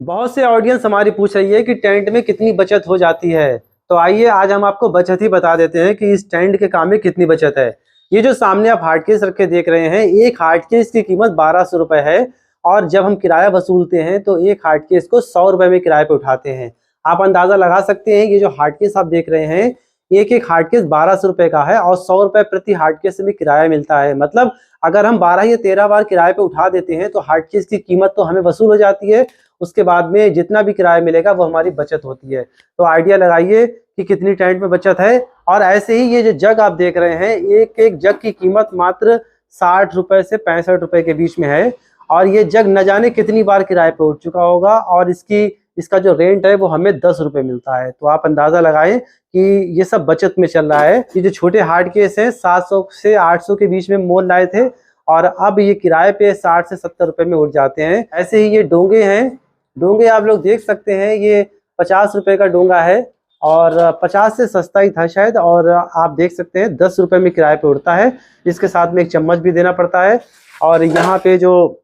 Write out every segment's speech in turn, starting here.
बहुत से ऑडियंस हमारी पूछ रही है कि टेंट में कितनी बचत हो जाती है। तो आइए आज हम आपको बचत ही बता देते हैं कि इस टेंट के काम में कितनी बचत है। ये जो सामने आप हार्ड केस रख के देख रहे हैं, एक हार्ड केस की कीमत 1200 रुपए है। और जब हम किराया वसूलते हैं तो एक हार्ड केस को 100 रुपए में किराए पे उठाते हैं। आप अंदाजा लगा सकते हैं, ये जो हार्ड केस आप देख रहे हैं, एक एक हार्ड केस 1200 रुपए का है और 100 रुपए प्रति हार्ड केस में किराया मिलता है। मतलब अगर हम 12 या 13 बार किराए पे उठा देते हैं तो हार्ड केस की कीमत तो हमें वसूल हो जाती है। उसके बाद में जितना भी किराया मिलेगा वो हमारी बचत होती है। तो आइडिया लगाइए कि कितनी टेंट में बचत है। और ऐसे ही ये जो जग आप देख रहे हैं, एक एक जग की कीमत मात्र 60 रुपए से 65 रुपए के बीच में है। और ये जग न जाने कितनी बार किराए पे उठ चुका होगा और इसका जो रेंट है वो हमें 10 रुपए मिलता है। तो आप अंदाजा लगाएं कि ये सब बचत में चल रहा है। ये जो छोटे हार्ड केस हैं 700 से 800 के बीच में मोल लाए थे और अब ये किराए पे 60 से 70 रुपए में उठ जाते हैं। ऐसे ही ये डोंगे हैं, डोंगे आप लोग देख सकते हैं, ये 50 रुपए का डोंगा है और 50 से सस्ता ही था शायद। और आप देख सकते हैं 10 रुपए में किराए पे उड़ता है। इसके साथ में एक चम्मच भी देना पड़ता है। और यहाँ पे जो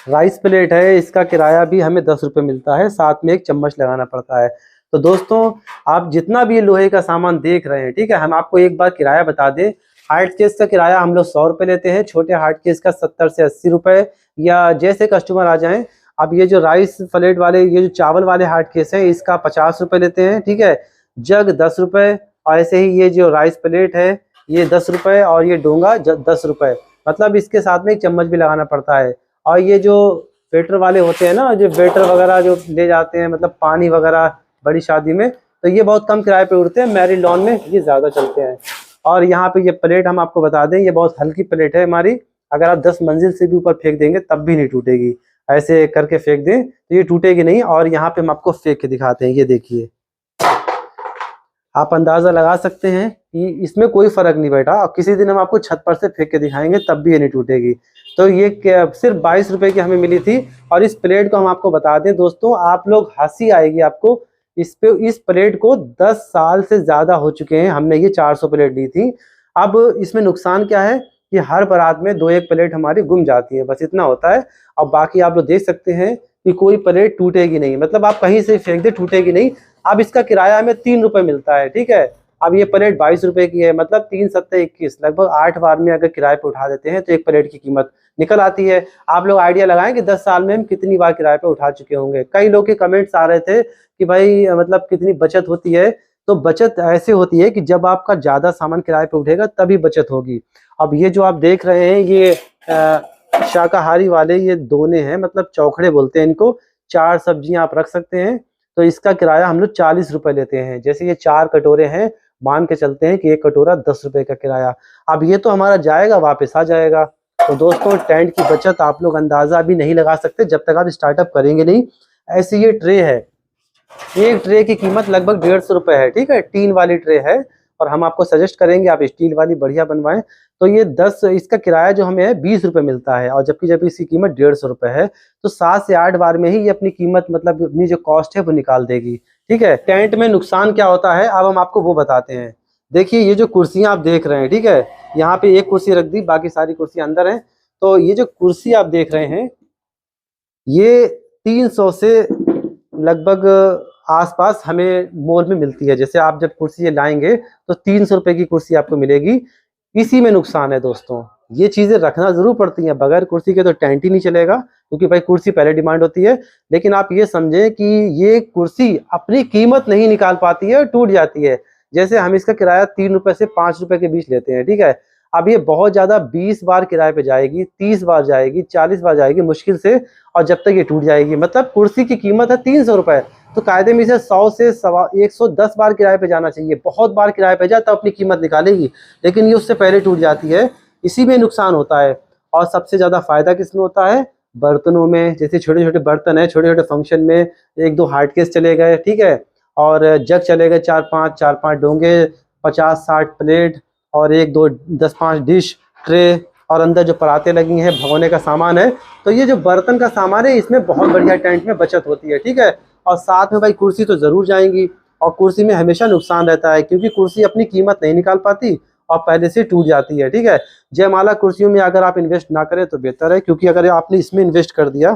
राइस प्लेट है इसका किराया भी हमें 10 रुपए मिलता है, साथ में एक चम्मच लगाना पड़ता है। तो दोस्तों, आप जितना भी लोहे का सामान देख रहे हैं, ठीक है, हम आपको एक बार किराया बता दें। हार्ड केस का किराया हम लोग 100 रुपए लेते हैं, छोटे हार्ड केस का 70 से 80 रुपए, या जैसे कस्टमर आ जाएं। अब ये जो राइस प्लेट वाले, ये जो चावल वाले हार्ड केस हैं, इसका 50 रुपए लेते हैं, ठीक है। जग 10 रुपए, और ऐसे ही ये जो राइस प्लेट है ये 10 रुपए और ये डोंगा 10 रुपए। मतलब इसके साथ में एक चम्मच भी लगाना पड़ता है। और ये जो वेटर वाले होते हैं ना, जो वेटर वगैरह जो ले जाते हैं, मतलब पानी वगैरह बड़ी शादी में, तो ये बहुत कम किराए पे उड़ते हैं। मैरिड लॉन में ये ज़्यादा चलते हैं। और यहाँ पे ये प्लेट हम आपको बता दें, ये बहुत हल्की प्लेट है हमारी। अगर आप 10 मंजिल से भी ऊपर फेंक देंगे तब भी नहीं टूटेगी। ऐसे करके फेंक दें तो ये टूटेगी नहीं। और यहाँ पे हम आपको फेंक के दिखाते हैं, ये देखिए, आप अंदाजा लगा सकते हैं कि इसमें कोई फर्क नहीं बैठा। और किसी दिन हम आपको छत पर से फेंक के दिखाएंगे तब भी ये नहीं टूटेगी। तो ये सिर्फ 22 रुपए की हमें मिली थी। और इस प्लेट को हम आपको बता दें दोस्तों, आप लोग हंसी आएगी आपको, इस प्लेट को 10 साल से ज़्यादा हो चुके हैं। हमने ये 400 प्लेट ली थी। अब इसमें नुकसान क्या है कि हर बारात में 2-1 प्लेट हमारी गुम जाती है, बस इतना होता है। और बाकी आप लोग देख सकते हैं कि कोई प्लेट टूटेगी नहीं, मतलब आप कहीं से फेंक दे टूटेगी नहीं। अब इसका किराया हमें 3 रुपए मिलता है, ठीक है। अब ये प्लेट 22 रुपए की है, मतलब 3 सत्ते 21, लगभग 8 बार में अगर किराए पे उठा देते हैं तो एक प्लेट की कीमत निकल आती है। आप लोग आइडिया लगाएं कि 10 साल में हम कितनी बार किराए पे उठा चुके होंगे। कई लोग के कमेंट्स आ रहे थे कि भाई मतलब कितनी बचत होती है। तो बचत ऐसे होती है कि जब आपका ज़्यादा सामान किराए पे उठेगा तभी बचत होगी। अब ये जो आप देख रहे हैं, ये शाकाहारी वाले ये दोने हैं, मतलब चौखड़े बोलते हैं इनको। 4 सब्जियां आप रख सकते हैं। तो इसका किराया हम लोग 40 रुपए लेते हैं। जैसे ये 4 कटोरे हैं, मान के चलते हैं कि एक कटोरा 10 रुपए का किराया। अब ये तो हमारा जाएगा वापस आ जाएगा। तो दोस्तों, टेंट की बचत आप लोग अंदाजा भी नहीं लगा सकते जब तक आप स्टार्टअप करेंगे नहीं। ऐसे ये ट्रे है, एक ट्रे की कीमत लगभग 150 रुपए है, ठीक है। टीन वाली ट्रे है और हम आपको सजेस्ट करेंगे आप स्टील वाली बढ़िया बनवाएं। तो ये 10, इसका किराया जो हमें है 20 रुपए मिलता है, और जब इसकी कीमत 150 रुपए है। तो 7 से 8 बार में ही ये अपनी कीमत, मतलब अपनी जो कॉस्ट है वो निकाल देगी, ठीक है। टेंट में नुकसान क्या होता है अब हम आपको वो बताते हैं। देखिए, ये जो कुर्सियां आप देख रहे हैं, ठीक है, यहाँ पे एक कुर्सी रख दी, बाकी सारी कुर्सी अंदर है। तो ये जो कुर्सी आप देख रहे हैं, ये 300 से लगभग आसपास हमें मॉल में मिलती है। जैसे आप जब कुर्सी ये लाएंगे तो 300 रुपए की कुर्सी आपको मिलेगी। इसी में नुकसान है दोस्तों, ये चीजें रखना जरूर पड़ती हैं, बगैर कुर्सी के तो टेंट ही नहीं चलेगा, क्योंकि भाई कुर्सी पहले डिमांड होती है। लेकिन आप ये समझें कि ये कुर्सी अपनी कीमत नहीं निकाल पाती है, टूट जाती है। जैसे हम इसका किराया 3 रुपए से 5 रुपए के बीच लेते हैं, ठीक है। अब ये बहुत ज्यादा 20 बार किराए पे जाएगी, 30 बार जाएगी, 40 बार जाएगी मुश्किल से, और जब तक ये टूट जाएगी। मतलब कुर्सी की कीमत है 300 रुपए, तो कायदे में इसे 100 से 110 बार किराए पे जाना चाहिए। बहुत बार किराए पे जाए तो अपनी कीमत निकालेगी, लेकिन ये उससे पहले टूट जाती है। इसी में नुकसान होता है। और सबसे ज्यादा फायदा किसमें होता है? बर्तनों में। जैसे छोटे छोटे बर्तन है, छोटे छोटे फंक्शन में 1-2 हार्ड केस चले गए, ठीक है, और जग चले गए 4-5 डोंगे, 50-60 प्लेट, और 1-2 10-5 डिश ट्रे, और अंदर जो परातें लगी हैं, भगोने का सामान है। तो ये जो बर्तन का सामान है, इसमें बहुत बढ़िया टेंट में बचत होती है, ठीक है। और साथ में भाई कुर्सी तो जरूर जाएंगी, और कुर्सी में हमेशा नुकसान रहता है, क्योंकि कुर्सी अपनी कीमत नहीं निकाल पाती और पहले से टूट जाती है, ठीक है। जयमाला कुर्सियों में अगर आप इन्वेस्ट ना करें तो बेहतर है, क्योंकि अगर आपने इसमें इन्वेस्ट कर दिया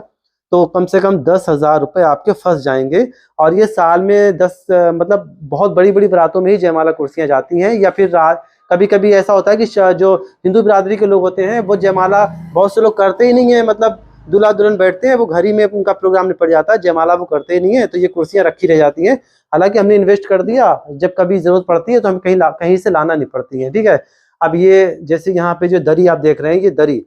तो कम से कम 10,000 रुपये आपके फंस जाएंगे। और ये साल में 10 मतलब बहुत बड़ी बड़ी बारातों में ही जयमाला कुर्सियाँ जाती हैं, या फिर कभी कभी ऐसा होता है कि जो हिंदू बिरादरी के लोग होते हैं वो जयमाला बहुत से लोग करते ही नहीं है, मतलब दूल्हा दुल्हन बैठते हैं, वो घर ही में उनका प्रोग्राम निपट जाता है, जयमाला वो करते ही नहीं है, तो ये कुर्सियाँ रखी रह जाती हैं। हालांकि हमने इन्वेस्ट कर दिया, जब कभी जरूरत पड़ती है तो हम कहीं से लाना नहीं पड़ती है, ठीक है। अब ये जैसे यहाँ पे जो दरी आप देख रहे हैं, ये दरी,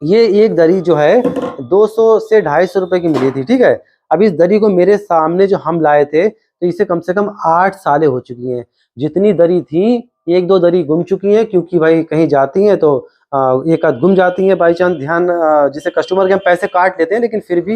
ये एक दरी जो है 200 से 250 रुपए की मिली थी, ठीक है। अब इस दरी को मेरे सामने जो हम लाए थे, तो इसे कम से कम 8 सालें हो चुकी हैं। जितनी दरी थी, एक दो दरी गुम चुकी हैं, क्योंकि भाई कहीं जाती हैं तो एक आध गुम जाती हैं बाई चांस, ध्यान जैसे कस्टमर के हम पैसे काट लेते हैं, लेकिन फिर भी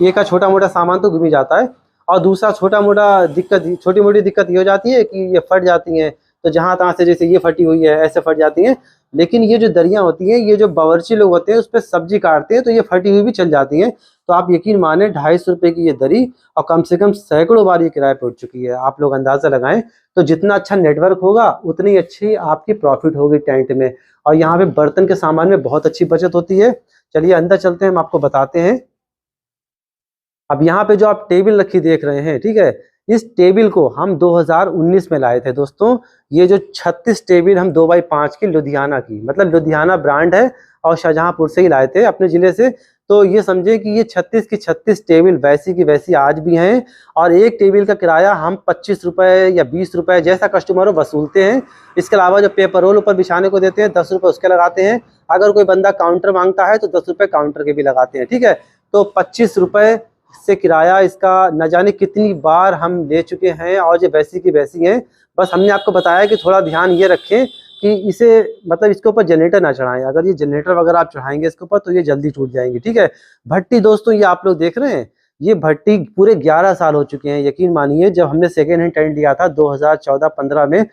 एक का छोटा मोटा सामान तो गुम ही जाता है। और दूसरा छोटा मोटा दिक्कत, छोटी मोटी दिक्कत ये हो जाती है कि ये फट जाती हैं, तो जहाँ तहाँ से जैसे ये फटी हुई है ऐसे फट जाती हैं। लेकिन ये जो दरियाँ होती हैं, ये जो बावर्ची लोग होते हैं उस पर सब्जी काटते हैं, तो ये फटी हुई भी चल जाती हैं। तो आप यकीन माने 250 रुपये की ये दरी, और कम से कम सैकड़ों बार ये किराए पर उठ चुकी है। आप लोग अंदाजा लगाएं, तो जितना अच्छा नेटवर्क होगा उतनी अच्छी आपकी प्रॉफिट होगी टेंट में। और यहाँ पे बर्तन के सामान में बहुत अच्छी बचत होती है। चलिए अंदर चलते हैं, हम आपको बताते हैं। अब यहाँ पे जो आप टेबल रखी देख रहे हैं, ठीक है, इस टेबल को हम 2019 में लाए थे दोस्तों। ये जो 36 टेबल हम 2x5 की लुधियाना की, मतलब लुधियाना ब्रांड है, और शाहजहांपुर से ही लाए थे अपने ज़िले से। तो ये समझे कि ये 36 की 36 टेबल वैसी की वैसी आज भी हैं। और एक टेबल का किराया हम 25 रुपये या 20 रुपये जैसा कस्टमर हो वसूलते हैं। इसके अलावा जो पेपर रोल ऊपर बिछाने को देते हैं 10 रुपये उसके लगाते हैं। अगर कोई बंदा काउंटर मांगता है तो 10 रुपये काउंटर के भी लगाते हैं, ठीक है। तो 25 रुपये से किराया इसका न जाने कितनी बार हम ले चुके हैं, और ये वैसी की वैसी हैं। बस हमने आपको बताया कि थोड़ा ध्यान ये रखें कि इसे मतलब इसके ऊपर जनरेटर ना चढ़ाएं। अगर ये जनरेटर वगैरह आप चढ़ाएंगे इसके ऊपर तो ये जल्दी टूट जाएंगी, ठीक है। भट्टी दोस्तों ये आप लोग देख रहे हैं, ये भट्टी पूरे 11 साल हो चुके हैं। यकीन मानिए, जब हमने सेकेंड हैंड टेंट लिया था 2014-15 में,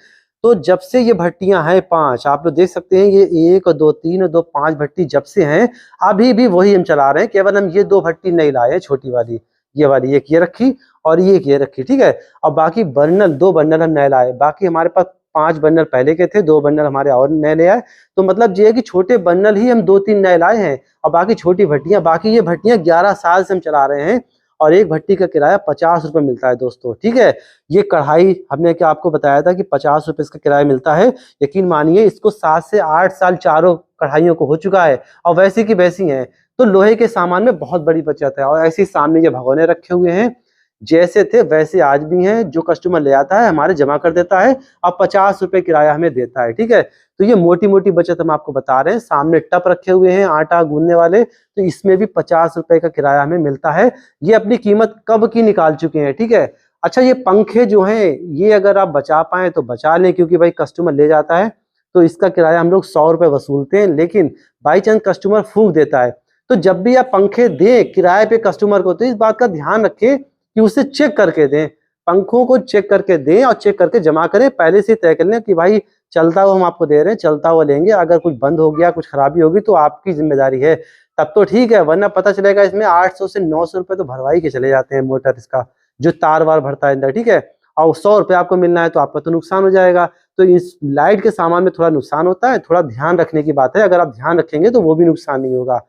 तो जब से ये भट्टियां हैं 5, आप लोग देख सकते हैं, ये 1 और 2 3 और 2 5 भट्टी जब से हैं, अभी भी वही हम चला रहे हैं। केवल हम ये 2 भट्टी नहीं लाए हैं, छोटी वाली ये वाली एक ये रखी और ये एक ये रखी, ठीक है। और बाकी बर्नल 2 बर्नल हम नए लाए। बाकी हमारे पास 5 बर्नल पहले के थे, 2 बर्नल हमारे और नए ले आए। तो मतलब ये है कि छोटे बर्नल ही हम 2-3 नए लाए हैं, और बाकी छोटी भट्टियां, बाकी ये भट्टियां 11 साल से हम चला रहे हैं। और एक भट्टी का किराया 50 रुपये मिलता है दोस्तों, ठीक है। ये कढ़ाई हमने क्या आपको बताया था कि 50 रुपये इसका किराया मिलता है। यकीन मानिए, इसको 7 से 8 साल चारों कढ़ाइयों को हो चुका है, और वैसी की वैसी हैं। तो लोहे के सामान में बहुत बड़ी बचत है। और ऐसे ही सामने ये भगोने रखे हुए हैं, जैसे थे वैसे आज भी हैं। जो कस्टमर ले आता है हमारे जमा कर देता है, और 50 रुपये किराया हमें देता है, ठीक है। तो ये मोटी मोटी बचत हम आपको बता रहे हैं। सामने टप रखे हुए हैं आटा गूंदने वाले, तो इसमें भी 50 रुपये का किराया हमें मिलता है। ये अपनी कीमत कब की निकाल चुके हैं, ठीक है। अच्छा, ये पंखे जो हैं, ये अगर आप बचा पाएँ तो बचा लें, क्योंकि भाई कस्टमर ले जाता है तो इसका किराया हम लोग 100 रुपये वसूलते हैं। लेकिन बाई चांस कस्टमर फूंक देता है, तो जब भी आप पंखे दें किराए पे कस्टमर को, तो इस बात का ध्यान रखें कि उसे चेक करके दें। पंखों को चेक करके दें और चेक करके जमा करें। पहले से तय कर लें कि भाई चलता हुआ हम आपको दे रहे हैं, चलता हुआ लेंगे। अगर कुछ बंद हो गया, कुछ खराबी होगी तो आपकी जिम्मेदारी है, तब तो ठीक है। वरना पता चलेगा इसमें 800 से 900 रुपये तो भरवाई के चले जाते हैं मोटर, इसका जो तार वार भरता है अंदर, ठीक है। और 100 रुपये आपको मिलना है तो आपका तो नुकसान हो जाएगा। तो इस लाइट के सामान में थोड़ा नुकसान होता है, थोड़ा ध्यान रखने की बात है। अगर आप ध्यान रखेंगे तो वो भी नुकसान नहीं होगा।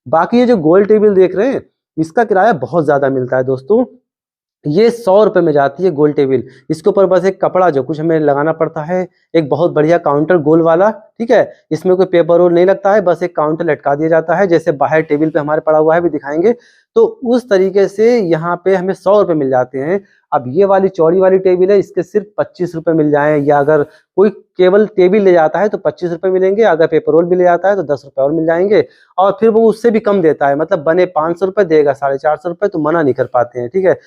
बाकी ये जो गोल टेबल देख रहे हैं, इसका किराया बहुत ज़्यादा मिलता है दोस्तों। ये 100 रुपये में जाती है गोल टेबल। इसके ऊपर बस एक कपड़ा जो कुछ हमें लगाना पड़ता है, एक बहुत बढ़िया काउंटर गोल वाला, ठीक है। इसमें कोई पेपर रोल नहीं लगता है, बस एक काउंटर लटका दिया जाता है, जैसे बाहर टेबल पे हमारे पड़ा हुआ है भी दिखाएंगे। तो उस तरीके से यहाँ पे हमें 100 रुपये मिल जाते हैं। अब ये वाली चौड़ी वाली टेबल है, इसके सिर्फ 25 रुपये मिल जाएँ, या अगर कोई केवल टेबल ले जाता है तो 25 रुपये मिलेंगे। अगर पेपर रोल भी ले जाता है तो 10 रुपये और मिल जाएंगे। और फिर वो उससे भी कम देता है, मतलब बने 500 रुपये देगा, 450 रुपये, तो मना नहीं कर पाते हैं, ठीक है।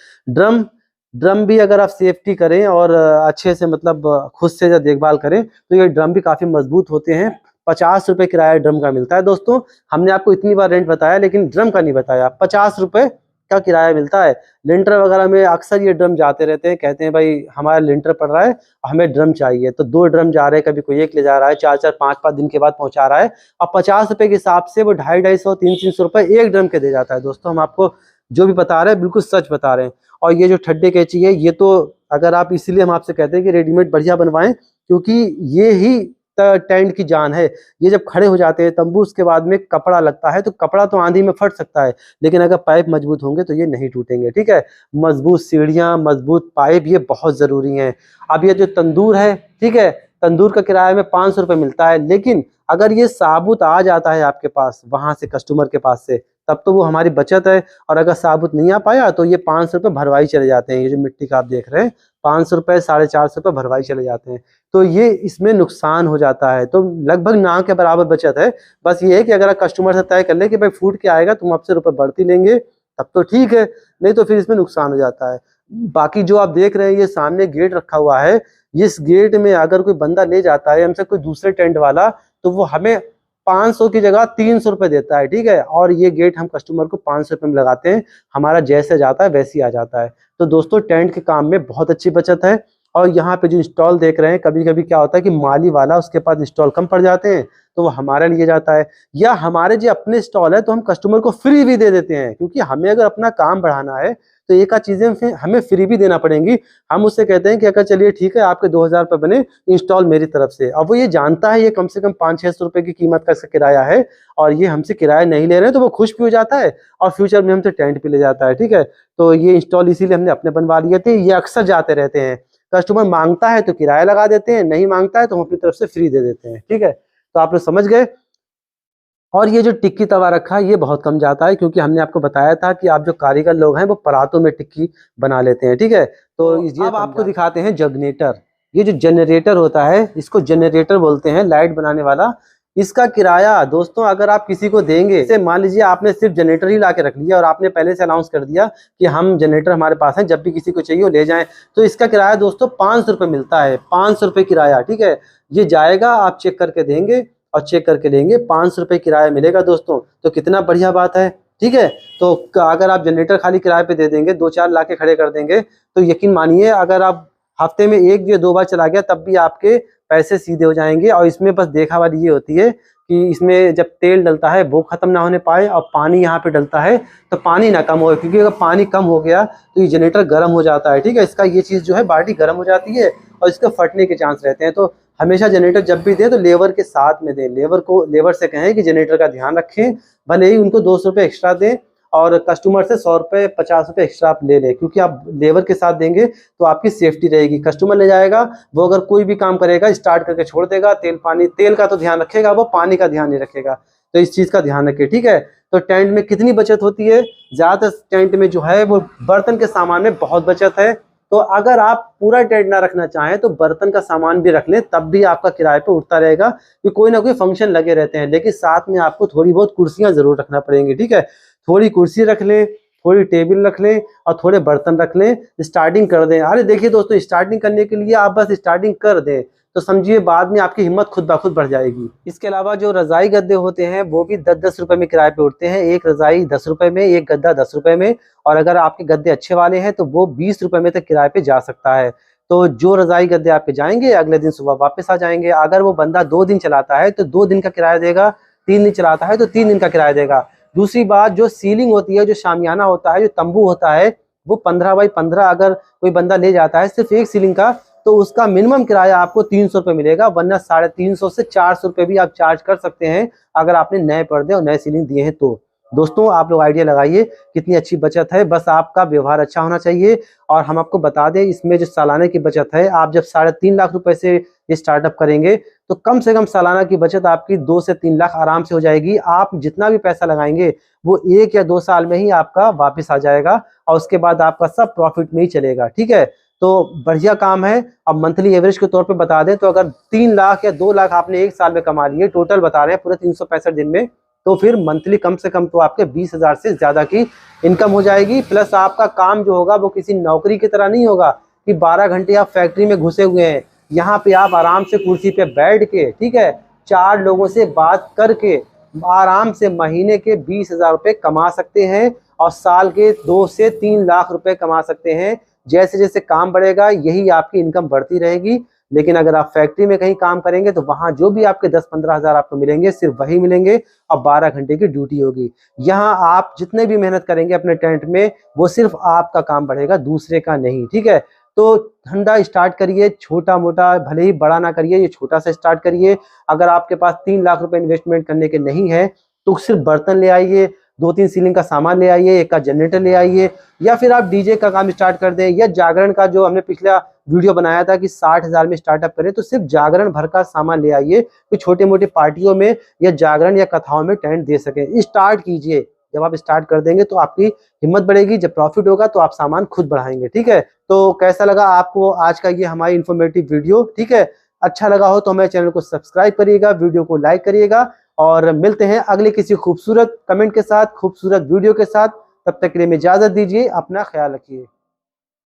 ड्रम भी अगर आप सेफ्टी करें और अच्छे से मतलब खुद से जब देखभाल करें तो ये ड्रम भी काफ़ी मजबूत होते हैं। 50 रुपये किराया ड्रम का मिलता है दोस्तों। हमने आपको इतनी बार रेंट बताया, लेकिन ड्रम का नहीं बताया। 50 रुपये का किराया मिलता है। लिंटर वगैरह में अक्सर ये ड्रम जाते रहते हैं, कहते हैं भाई हमारा लिंटर पड़ रहा है, हमें ड्रम चाहिए। तो 2 ड्रम जा रहे हैं, कभी कोई एक ले जा रहा है, 4-4 5-5 दिन के बाद पहुंचा रहा है। और 50 रुपये के हिसाब से वो 250-250 300 रुपये एक ड्रम के दे जाता है दोस्तों। हम आपको जो भी बता रहे हैं बिल्कुल सच बता रहे हैं। और ये जो ठड्डे कैंची है, ये तो अगर आप, इसलिए हम आपसे कहते हैं कि रेडीमेड बढ़िया बनवाएं, क्योंकि ये ही टेंट की जान है। ये जब खड़े हो जाते हैं तंबू, उसके बाद में कपड़ा लगता है, तो कपड़ा तो आंधी में फट सकता है, लेकिन अगर पाइप मजबूत होंगे तो ये नहीं टूटेंगे। ठीक है, मजबूत सीढ़ियाँ, मजबूत पाइप, ये बहुत जरूरी है। अब ये जो तंदूर है, ठीक है, तंदूर का किराया में 500 रुपये मिलता है, लेकिन अगर ये साबुत आ जाता है आपके पास वहां से, कस्टमर के पास से, तब तो वो हमारी बचत है। और अगर साबुत नहीं आ पाया तो ये 500 रुपये भरवाई चले जाते हैं। ये जो मिट्टी का आप देख रहे हैं, 500 रुपये, 450 रुपये भरवाई चले जाते हैं। तो ये इसमें नुकसान हो जाता है, तो लगभग ना के बराबर बचत है। बस ये है कि अगर आप कस्टमर से तय कर ले कि भाई फूट के आएगा, तुम आपसे रुपये बढ़ती लेंगे, तब तो ठीक है, नहीं तो फिर इसमें नुकसान हो जाता है। बाकी जो आप देख रहे हैं, ये सामने गेट रखा हुआ है, इस गेट में अगर कोई बंदा ले जाता है हमसे, कोई दूसरे टेंट वाला, तो वो हमें 500 की जगह 300 रुपये देता है। ठीक है, और ये गेट हम कस्टमर को 500 रुपये में लगाते हैं, हमारा जैसे जाता है वैसे ही आ जाता है। तो दोस्तों, टेंट के काम में बहुत अच्छी बचत है। और यहाँ पे जो इंस्टॉल देख रहे हैं, कभी कभी क्या होता है कि माली वाला, उसके पास इंस्टॉल कम पड़ जाते हैं, तो वो हमारे लिए जाता है, या हमारे जो अपने स्टॉल है तो हम कस्टमर को फ्री भी दे देते हैं, क्योंकि हमें अगर अपना काम बढ़ाना है तो एक आध चीजें हमें फ्री भी देना पड़ेंगी। हम उससे कहते हैं कि अगर चलिए ठीक है, आपके 2000 रुपये बने इंस्टॉल मेरी तरफ से। अब वो ये जानता है ये कम से कम 500-600 रुपये की कीमत का इसका किराया है, और ये हमसे किराया नहीं ले रहे हैं, तो वो खुश भी हो जाता है और फ्यूचर में हमसे टेंट भी ले जाता है। ठीक है, तो ये इंस्टॉल इसीलिए हमने अपने बनवा लिए थे। ये अक्सर जाते रहते हैं, कस्टमर मांगता है तो किराया लगा देते हैं, नहीं मांगता है तो हम अपनी तरफ से फ्री दे देते हैं। ठीक है, तो आप लोग समझ गए। और ये जो टिक्की तवा रखा है, ये बहुत कम जाता है, क्योंकि हमने आपको बताया था कि आप जो कारीगर लोग हैं वो परातों में टिक्की बना लेते हैं। ठीक है, तो ये अब आपको दिखाते हैं जनरेटर। ये जो जनरेटर होता है, इसको जनरेटर बोलते हैं, लाइट बनाने वाला। इसका किराया दोस्तों, अगर आप किसी को देंगे, जैसे मान लीजिए आपने सिर्फ जनरेटर ही ला के रख लिया और आपने पहले से अनाउंस कर दिया कि हम जनरेटर हमारे पास है, जब भी किसी को चाहिए वो ले जाएं, तो इसका किराया दोस्तों 500 रुपये मिलता है। 500 रुपये किराया। ठीक है, ये जाएगा, आप चेक करके देंगे और चेक करके लेंगे, 500 रुपये किराया मिलेगा दोस्तों। तो कितना बढ़िया बात है। ठीक है, तो अगर आप जनरेटर खाली किराए पे दे देंगे, 2-4 ला के खड़े कर देंगे, तो यकीन मानिए अगर आप हफ्ते में 1 या 2 बार चला गया, तब भी आपके पैसे सीधे हो जाएंगे। और इसमें बस देखा वाली ये होती है कि इसमें जब तेल डलता है वो खत्म ना होने पाए, और पानी यहाँ पे डलता है तो पानी ना कम हो, क्योंकि अगर पानी कम हो गया तो ये जनरेटर गर्म हो जाता है। ठीक है, इसका ये चीज़ जो है, बाल्टी गर्म हो जाती है और इसके फटने के चांस रहते हैं। तो हमेशा जनरेटर जब भी दें तो लेबर के साथ में दें। लेबर से कहें कि जनरेटर का ध्यान रखें, भले ही उनको 200 रुपये एक्स्ट्रा दें, और कस्टमर से 100 रुपये 50 रुपये एक्स्ट्रा आप ले लें, क्योंकि आप लेबर के साथ देंगे तो आपकी सेफ्टी रहेगी। कस्टमर ले जाएगा, वो अगर कोई भी काम करेगा स्टार्ट करके छोड़ देगा, तेल का तो ध्यान रखेगा, वो पानी का ध्यान नहीं रखेगा। तो इस चीज़ का ध्यान रखें। ठीक है, तो टेंट में कितनी बचत होती है? ज़्यादातर टेंट में जो है वो बर्तन के सामान में बहुत बचत है। तो अगर आप पूरा टेंट ना रखना चाहें तो बर्तन का सामान भी रख लें, तब भी आपका किराए पे उठता रहेगा, कि कोई ना कोई फंक्शन लगे रहते हैं। लेकिन साथ में आपको थोड़ी बहुत कुर्सियां जरूर रखना पड़ेंगी। ठीक है, थोड़ी कुर्सी रख लें, थोड़ी टेबल रख लें और थोड़े बर्तन रख लें, स्टार्टिंग कर दें। अरे देखिए दोस्तों, स्टार्टिंग करने के लिए आप बस स्टार्टिंग कर दें तो समझिए बाद में आपकी हिम्मत खुद ब खुद बढ़ जाएगी। इसके अलावा जो रजाई गद्दे होते हैं वो भी 10-10 रुपए में किराए पे उठते हैं। एक रजाई 10 रुपए में, एक गद्दा 10 रुपए में, और अगर आपके गद्दे अच्छे वाले हैं तो वो 20 रुपए में तक किराए पे जा सकता है। तो जो रजाई गद्दे आपके जाएंगे, अगले दिन सुबह वापस आ जाएंगे। अगर वो बंदा 2 दिन चलाता है तो 2 दिन का किराया देगा, 3 दिन चलाता है तो 3 दिन का किराया देगा। दूसरी बात, जो सीलिंग होती है, जो शामियाना होता है, जो तंबू होता है, वो 15 बाई 15 अगर कोई बंदा ले जाता है सिर्फ एक सीलिंग का, तो उसका मिनिमम किराया आपको 300 रुपये मिलेगा, वरना 350 से 400 रुपये भी आप चार्ज कर सकते हैं अगर आपने नए पर्दे और नए सीलिंग दिए हैं तो। दोस्तों, आप लोग आइडिया लगाइए कितनी अच्छी बचत है। बस आपका व्यवहार अच्छा होना चाहिए। और हम आपको बता दें, इसमें जो सालाना की बचत है, आप जब 3.5 लाख रुपए से ये स्टार्टअप करेंगे तो कम से कम सालाना की बचत आपकी 2 से 3 लाख आराम से हो जाएगी। आप जितना भी पैसा लगाएंगे वो 1 या 2 साल में ही आपका वापस आ जाएगा, और उसके बाद आपका सब प्रॉफिट में ही चलेगा। ठीक है, तो बढ़िया काम है। अब मंथली एवरेज के तौर पे बता दें तो अगर 3 लाख या 2 लाख आपने एक साल में कमा लिए, टोटल बता रहे हैं पूरे 365 दिन में, तो फिर मंथली कम से कम तो आपके 20,000 से ज्यादा की इनकम हो जाएगी। प्लस आपका काम जो होगा वो किसी नौकरी की तरह नहीं होगा कि 12 घंटे आप फैक्ट्री में घुसे हुए हैं। यहाँ पे आप आराम से कुर्सी पे बैठ के, ठीक है, 4 लोगों से बात करके आराम से महीने के 20,000 रुपये कमा सकते हैं, और साल के 2 से 3 लाख रुपए कमा सकते हैं। जैसे जैसे काम बढ़ेगा यही आपकी इनकम बढ़ती रहेगी। लेकिन अगर आप फैक्ट्री में कहीं काम करेंगे तो वहां जो भी आपके 10-15 हज़ार आपको मिलेंगे सिर्फ वही मिलेंगे, और 12 घंटे की ड्यूटी होगी। यहाँ आप जितने भी मेहनत करेंगे अपने टेंट में, वो सिर्फ आपका काम बढ़ेगा, दूसरे का नहीं। ठीक है, तो धंधा स्टार्ट करिए, छोटा मोटा, भले ही बड़ा ना करिए, ये छोटा सा स्टार्ट करिए। अगर आपके पास 3 लाख रुपए इन्वेस्टमेंट करने के नहीं है तो सिर्फ बर्तन ले आइए, 2-3 सीलिंग का सामान ले आइए, एक का जनरेटर ले आइए, या फिर आप डीजे का काम स्टार्ट कर दें, या जागरण का जो हमने पिछला वीडियो बनाया था कि 60,000 में स्टार्टअप करें, तो सिर्फ जागरण भर का सामान ले आइए कि छोटे मोटे पार्टियों में या जागरण या कथाओं में टेंट दे सकें। स्टार्ट कीजिए, जब आप स्टार्ट कर देंगे तो आपकी हिम्मत बढ़ेगी, जब प्रॉफिट होगा तो आप सामान खुद बढ़ाएंगे। ठीक है, तो कैसा लगा आपको आज का ये हमारी इन्फॉर्मेटिव वीडियो? ठीक है, अच्छा लगा हो तो हमारे चैनल को सब्सक्राइब करिएगा, वीडियो को लाइक करिएगा, और मिलते हैं अगले किसी खूबसूरत कमेंट के साथ, खूबसूरत वीडियो के साथ। तब तक के लिए इजाजत दीजिए, अपना ख्याल रखिए।